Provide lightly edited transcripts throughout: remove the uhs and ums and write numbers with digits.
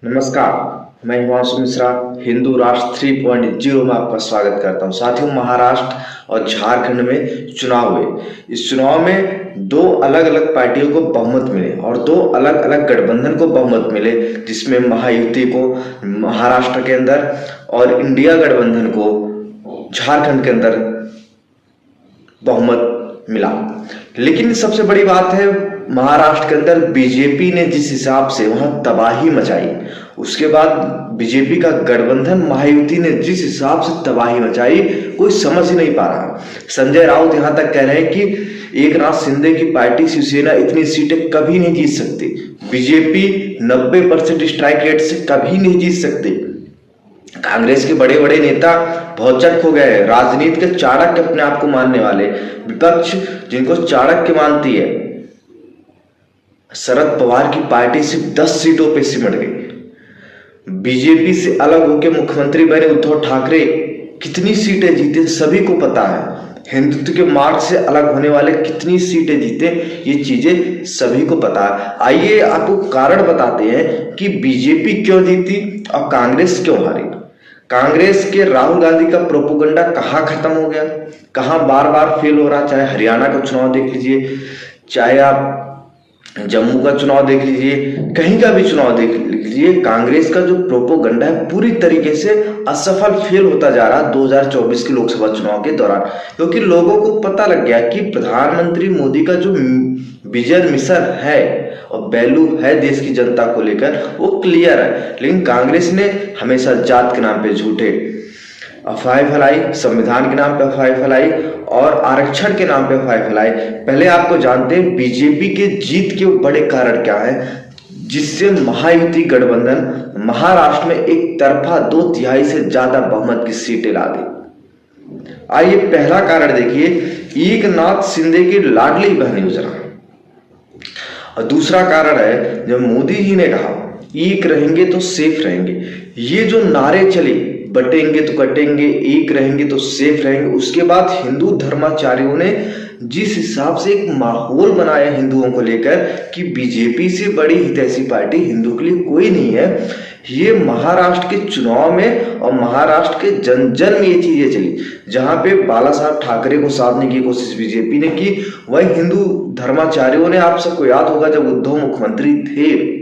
नमस्कार। मैं हिमांशु मिश्रा हिंदू राष्ट्र 3.0 में आपका स्वागत करता हूं। साथियों, महाराष्ट्र और झारखंड में चुनाव हुए। इस चुनाव में दो अलग अलग पार्टियों को बहुमत मिले और दो अलग अलग गठबंधन को बहुमत मिले, जिसमें महायुति को महाराष्ट्र के अंदर और इंडिया गठबंधन को झारखंड के अंदर बहुमत मिला। लेकिन सबसे बड़ी बात है, महाराष्ट्र के अंदर बीजेपी ने जिस हिसाब से वहां तबाही मचाई, उसके बाद बीजेपी का गठबंधन महायुति ने जिस हिसाब से तबाही मचाई, कोई समझ ही नहीं पा रहा। संजय राउत यहां तक कह रहे हैं कि एकनाथ शिंदे की पार्टी शिवसेना इतनी सीटें कभी नहीं जीत सकती। बीजेपी 90% स्ट्राइक रेट से कभी नहीं जीत सकती। कांग्रेस के बड़े बड़े नेता बहुत चट हो गए, राजनीति के चाणक्य अपने आप को मानने वाले, विपक्ष जिनको चाणक्य मानती है, शरद पवार की पार्टी सिर्फ 10 सीटों पे सिमट गई। बीजेपी से अलग होकर मुख्यमंत्री बने उद्धव ठाकरे कितनी सीटें जीते सभी को पता है। हिंदुत्व के मार्ग से अलग होने वाले कितनी सीटें जीते, ये चीजें सभी को पता है। आइए आपको कारण बताते हैं कि बीजेपी क्यों जीती और कांग्रेस क्यों हारी। कांग्रेस के राहुल गांधी का प्रोपोगंडा कहाँ खत्म हो गया, कहाँ बार बार फेल हो रहा। चाहे हरियाणा का चुनाव देख लीजिए, चाहे आप जम्मू का चुनाव देख लीजिए, कहीं का भी चुनाव देख लीजिए, कांग्रेस का जो प्रोपोगंडा है पूरी तरीके से असफल फेल होता जा रहा 2024 के लोकसभा चुनाव के दौरान। क्योंकि लोगों को पता लग गया कि प्रधानमंत्री मोदी का जो विजन मिशन है और वैल्यू है देश की जनता को लेकर, वो क्लियर है। लेकिन कांग्रेस ने हमेशा जात के नाम पे झूठे अफवाहें फैलाई, संविधान के नाम पे अफवाहें फैलाई और आरक्षण के नाम पे अफवाहें फैलाई। पहले आपको जानते हैं बीजेपी के जीत के बड़े कारण क्या है, जिससे महायुति गठबंधन महाराष्ट्र में एक तरफा 2/3 से ज्यादा बहुमत की सीटें ला दी। आइए पहला कारण देखिए, एकनाथ शिंदे की लाडली बहन योजना। और दूसरा कारण है, जब मोदी जी ने कहा एक रहेंगे तो सेफ रहेंगे, ये जो नारे चले, बटेंगे तो कटेंगे, एक रहेंगे तो सेफ रहेंगे, उसके बाद हिंदू धर्माचार्यों ने जिस हिसाब से एक माहौल बनाया हिंदुओं को लेकर कि बीजेपी से बड़ी हितैषी पार्टी हिंदू के लिए कोई नहीं है, ये महाराष्ट्र के चुनाव में और महाराष्ट्र के जन जन में ये चीजें चली। जहां पे बाला साहब ठाकरे को साधने की कोशिश बीजेपी ने की, वही हिंदू धर्माचार्यों ने, आप सबको याद होगा जब उद्धव मुख्यमंत्री थे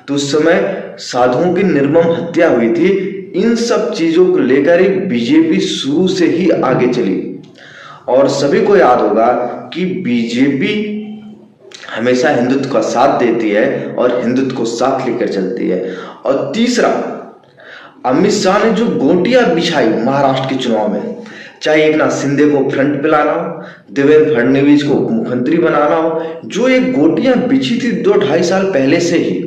तो उस समय साधुओं की निर्मम हत्या हुई थी। इन सब चीजों को लेकर ही बीजेपी शुरू से ही आगे चली। और सभी को याद होगा कि बीजेपी हमेशा हिंदुत्व का साथ देती है और हिंदुत्व को साथ लेकर चलती है। और तीसरा, अमित शाह ने जो गोटियां बिछाई महाराष्ट्र के चुनाव में, चाहे एकनाथ शिंदे को फ्रंट पे लाना हो, देवेंद्र फडणवीस को मुख्यमंत्री बनाना हो, जो एक गोटियां बिछी थी 2-2.5 साल पहले से ही,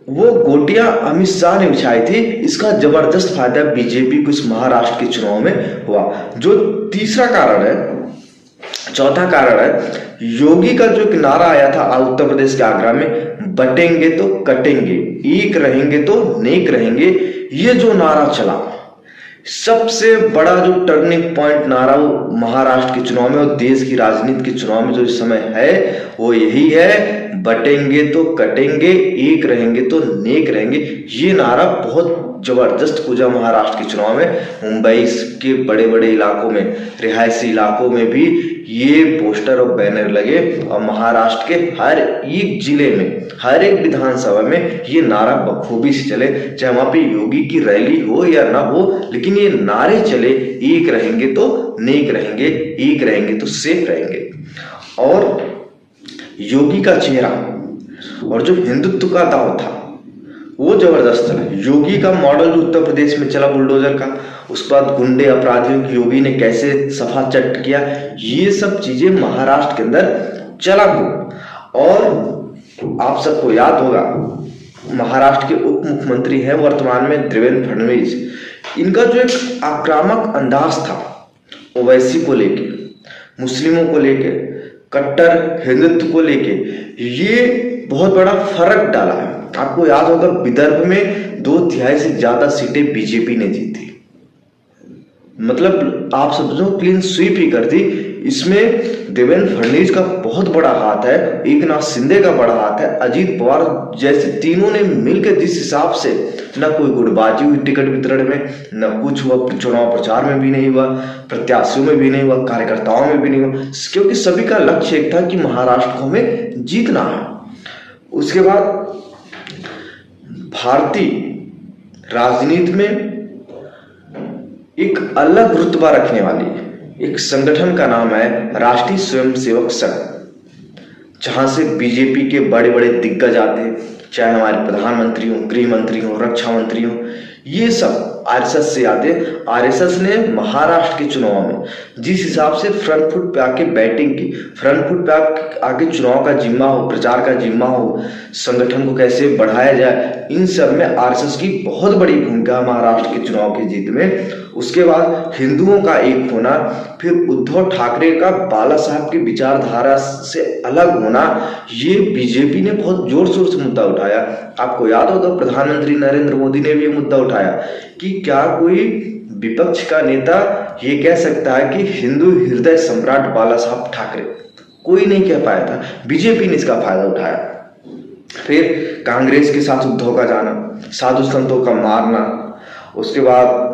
वो गोटियां अमित शाह ने बिछाई थी। इसका जबरदस्त फायदा बीजेपी को इस महाराष्ट्र के चुनाव में हुआ। जो तीसरा कारण है, चौथा कारण है, योगी का जो एक नारा आया था उत्तर प्रदेश के आगरा में, बटेंगे तो कटेंगे, एक रहेंगे तो नेक रहेंगे, ये जो नारा चला, सबसे बड़ा जो टर्निंग पॉइंट नारा वो महाराष्ट्र के चुनाव में और देश की राजनीति के चुनाव में जो इस समय है वो यही है, बटेंगे तो कटेंगे, एक रहेंगे तो नेक रहेंगे। ये नारा बहुत जबरदस्त पूजा महाराष्ट्र के चुनाव में। मुंबई के बड़े बड़े इलाकों में, रिहायशी इलाकों में भी ये पोस्टर और बैनर लगे और महाराष्ट्र के हर एक जिले में, हर एक विधानसभा में ये नारा बखूबी से चले। चाहे वहां पे योगी की रैली हो या ना हो, लेकिन ये नारे चले, एक रहेंगे तो नेक रहेंगे, एक रहेंगे तो सेफ रहेंगे। और योगी का चेहरा और जो हिंदुत्व का दाव था वो जबरदस्त चला। योगी का मॉडल जो उत्तर प्रदेश में चला बुलडोजर का, उसके बाद गुंडे अपराधियों की योगी ने कैसे सफा चट किया, ये सब चीजें महाराष्ट्र के अंदर चला को। और आप सबको याद होगा, महाराष्ट्र के उप मुख्यमंत्री हैं वर्तमान में देवेंद्र फडणवीस। इनका जो एक आक्रामक अंदाज था ओवैसी को लेके, मुस्लिमों को लेके, कट्टर हिंदुत्व को लेके, ये बहुत बड़ा फर्क डाला है। आपको याद होगा विदर्भ में 2/3 से ज्यादा सीटें बीजेपी ने जीती, मतलब आप समझो क्लीन स्वीप ही कर दी। इसमें देवेंद्र फडणवीस का बहुत बड़ा हाथ है, एकनाथ शिंदे का बड़ा हाथ है, अजीत पवार जैसे तीनों ने मिलकर जिस हिसाब से न कोई गुटबाजी हुई टिकट वितरण में, न कुछ हुआ चुनाव प्रचार में भी नहीं हुआ, प्रत्याशियों में भी नहीं हुआ, कार्यकर्ताओं में भी नहीं हुआ, क्योंकि सभी का लक्ष्य एक था कि महाराष्ट्र को हमें जीतना है। उसके बाद भारतीय राजनीति में एक अलग रुतबा रखने वाली एक संगठन का नाम है राष्ट्रीय स्वयंसेवक संघ, जहां से बीजेपी के बड़े बड़े दिग्गज आते हैं, चाहे हमारे प्रधानमंत्री हो, गृह मंत्री हो, रक्षा मंत्री हो, ये सब आरएसएस से आते हैं। आरएसएस ने महाराष्ट्र के चुनाव में जिस हिसाब से फ्रंट फुट पे आके बैटिंग की, फ्रंट फुट पे आके चुनाव का जिम्मा हो, प्रचार का जिम्मा हो, संगठन को कैसे बढ़ाया जाए, इन सब में आरएसएस की बहुत बड़ी भूमिका महाराष्ट्र के चुनाव की जीत में। उसके बाद हिंदुओं का एक होना, फिर उद्धव ठाकरे का बाला साहब की विचारधारा से अलग होना, ये बीजेपी ने बहुत जोर शोर से मुद्दा उठाया। आपको याद होगा प्रधानमंत्री नरेंद्र मोदी ने भी ये मुद्दा उठाया कि क्या कोई विपक्ष का नेता ये कह सकता है कि हिंदू हृदय सम्राट बाला साहब ठाकरे, कोई नहीं कह पाया था, बीजेपी ने इसका फायदा उठाया। फिर कांग्रेस के साथ उद्धव का जाना, साधु संतों का मारना, उसके बाद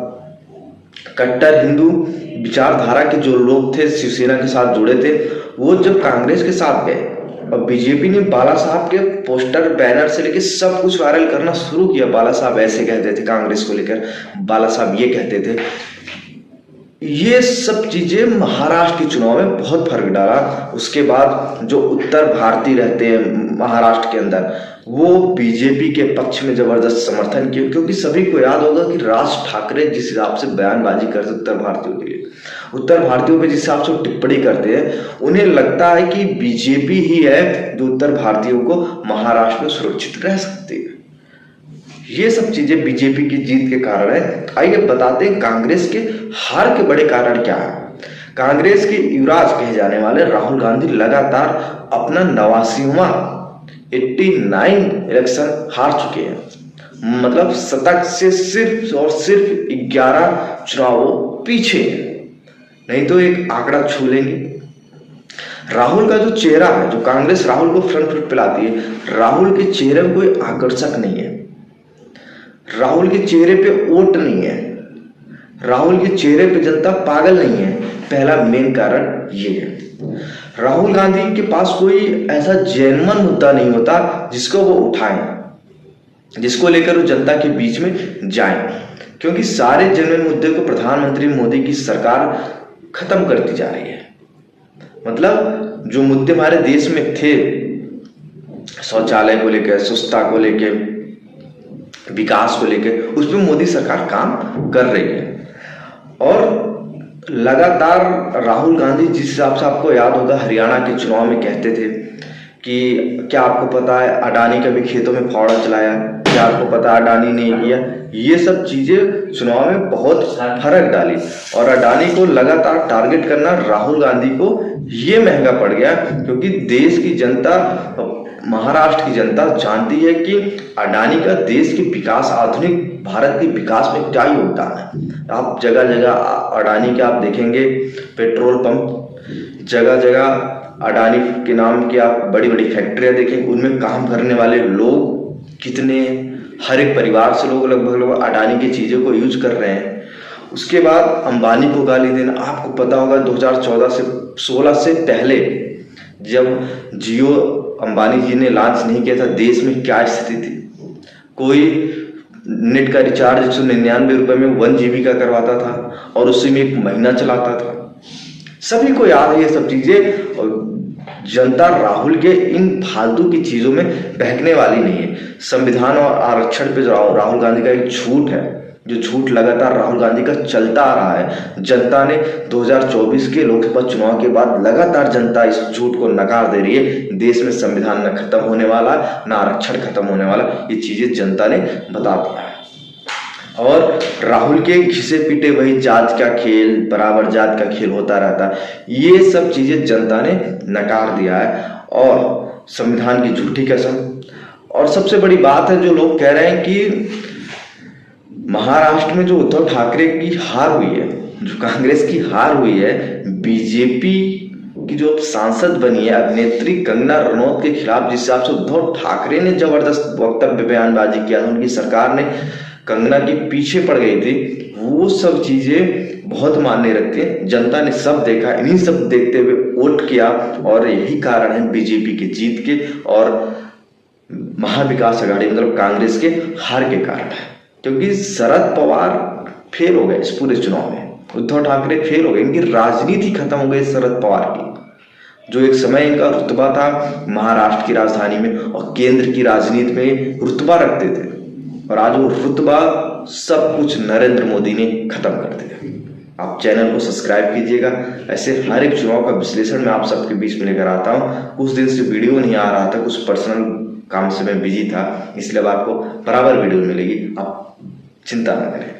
कट्टर हिंदू विचारधारा के जो लोग थे शिवसेना के साथ जुड़े थे, वो जब कांग्रेस के साथ गए और बीजेपी ने बाला साहब के पोस्टर बैनर से लेके सब कुछ वायरल करना शुरू किया। बाला साहब ऐसे कहते थे कांग्रेस को लेकर, बाला साहब ये कहते थे, ये सब चीजें महाराष्ट्र के चुनाव में बहुत फर्क डाला। उसके बाद जो उत्तर भारतीय रहते हैं महाराष्ट्र के अंदर, वो बीजेपी के पक्ष में जबरदस्त समर्थन किया, क्योंकि सभी को याद होगा कि राज ठाकरे जिस हिसाब से बयानबाजी करते उत्तर भारतीयों के लिए, उत्तर भारतीयों पे जिस हिसाब से टिप्पणी करते हैं, उन्हें लगता है कि बीजेपी ही है जो उत्तर भारतीयों को महाराष्ट्र में सुरक्षित रह सकती है। ये सब चीजें बीजेपी की जीत के कारण है। आइए बताते हैं कांग्रेस के हार के बड़े कारण क्या है। कांग्रेस के युवराज कहे जाने वाले राहुल गांधी लगातार अपना 89वां 89 इलेक्शन हार चुके हैं, मतलब शतक से सिर्फ और सिर्फ 11 चुनावों पीछे हैं, नहीं तो एक आंकड़ा छू लेंगे। राहुल का जो चेहरा है, जो कांग्रेस राहुल को फ्रंट फुट पे लाती है, राहुल के चेहरे में कोई आकर्षक नहीं है, राहुल के चेहरे पे वोट नहीं है, राहुल के चेहरे पे जनता पागल नहीं है। पहला मेन कारण ये है, राहुल गांधी के पास कोई ऐसा जेन्युइन मुद्दा नहीं होता जिसको वो उठाएं, जिसको लेकर वो जनता के बीच में जाएं, क्योंकि सारे जेन्युइन मुद्दे को प्रधानमंत्री मोदी की सरकार खत्म करती जा रही है। मतलब जो मुद्दे हमारे देश में थे, शौचालय को लेकर, स्वच्छता को लेकर, विकास को लेकर, उसमें मोदी सरकार काम कर रही है। और लगातार राहुल गांधी जिस हिसाब से आपको याद होगा हरियाणा के चुनाव में कहते थे कि क्या आपको पता है अडानी का भी खेतों में फावड़ा चलाया, क्या आपको पता अडानी ने किया, ये सब चीजें चुनाव में बहुत फर्क डाली। और अडानी को लगातार टारगेट करना राहुल गांधी को ये महंगा पड़ गया, क्योंकि देश की जनता, महाराष्ट्र की जनता जानती है कि अडानी का देश के विकास, आधुनिक भारत के विकास में क्या योगदान है। आप जगह जगह अडानी के आप देखेंगे पेट्रोल पंप, जगह जगह अडानी के नाम की आप बड़ी बड़ी फैक्ट्रियां देखेंगे, उनमें काम करने वाले लोग कितने, हर एक परिवार से लोग लगभग अडानी की चीजों को यूज कर रहे हैं। उसके बाद अंबानी को गाली देना, आपको पता होगा 2014 से 16 से पहले जब जियो अंबानी जी ने लॉन्च नहीं किया था, देश में क्या स्थिति थी। कोई नेट का रिचार्ज 199 रुपए में 1 GB का करवाता था और उसी में 1 महीना चलाता था। सभी को याद है ये सब चीजें, और जनता राहुल के इन फालतू की चीजों में बहकने वाली नहीं है। संविधान और आरक्षण पे जो राहुल गांधी का एक झूठ है, जो झूठ लगातार राहुल गांधी का चलता आ रहा है, जनता ने 2024 के लोकसभा चुनाव के बाद लगातार जनता इस झूठ को नकार दे रही है। देश में संविधान न खत्म होने वाला, न आरक्षण खत्म होने वाला, ये चीजें जनता ने बता दिया है। और राहुल के घिसे पीटे वही जात का खेल, बराबर जात का खेल होता रहता है, ये सब चीजें जनता ने नकार दिया है। और संविधान की झूठी कसम, और सबसे बड़ी बात है जो लोग कह रहे हैं कि महाराष्ट्र में जो उद्धव ठाकरे की हार हुई है, जो कांग्रेस की हार हुई है, बीजेपी की जो सांसद बनी है अभिनेत्री कंगना रनौत के खिलाफ, जिस हिसाब से उद्धव ठाकरे ने जबरदस्त वक्तव्य बयानबाजी किया था, उनकी सरकार ने कंगना के पीछे पड़ गई थी, वो सब चीजें बहुत मायने रखती हैं। जनता ने सब देखा, इन्हीं सब देखते हुए वोट किया और यही कारण है बीजेपी की जीत के और महाविकास आघाड़ी मतलब कांग्रेस के हार के कारण है। क्योंकि शरद पवार फेल हो गए इस पूरे चुनाव में, उद्धव ठाकरे फेल हो गए, इनकी राजनीति खत्म हो गई शरद पवार की। जो एक समय इनका रुतबा था महाराष्ट्र की राजधानी में और केंद्र की राजनीति में रुतबा रखते थे, और आज वो रुतबा सब कुछ नरेंद्र मोदी ने खत्म कर दिया। आप चैनल को सब्सक्राइब कीजिएगा, ऐसे हर एक चुनाव का विश्लेषण मैं आप सबके बीच में लेकर आता हूँ। कुछ दिन से वीडियो नहीं आ रहा था, कुछ पर्सनल काम से मैं बिजी था, इसलिए अब आपको बराबर वीडियो मिलेगी, आप चिंता न करें।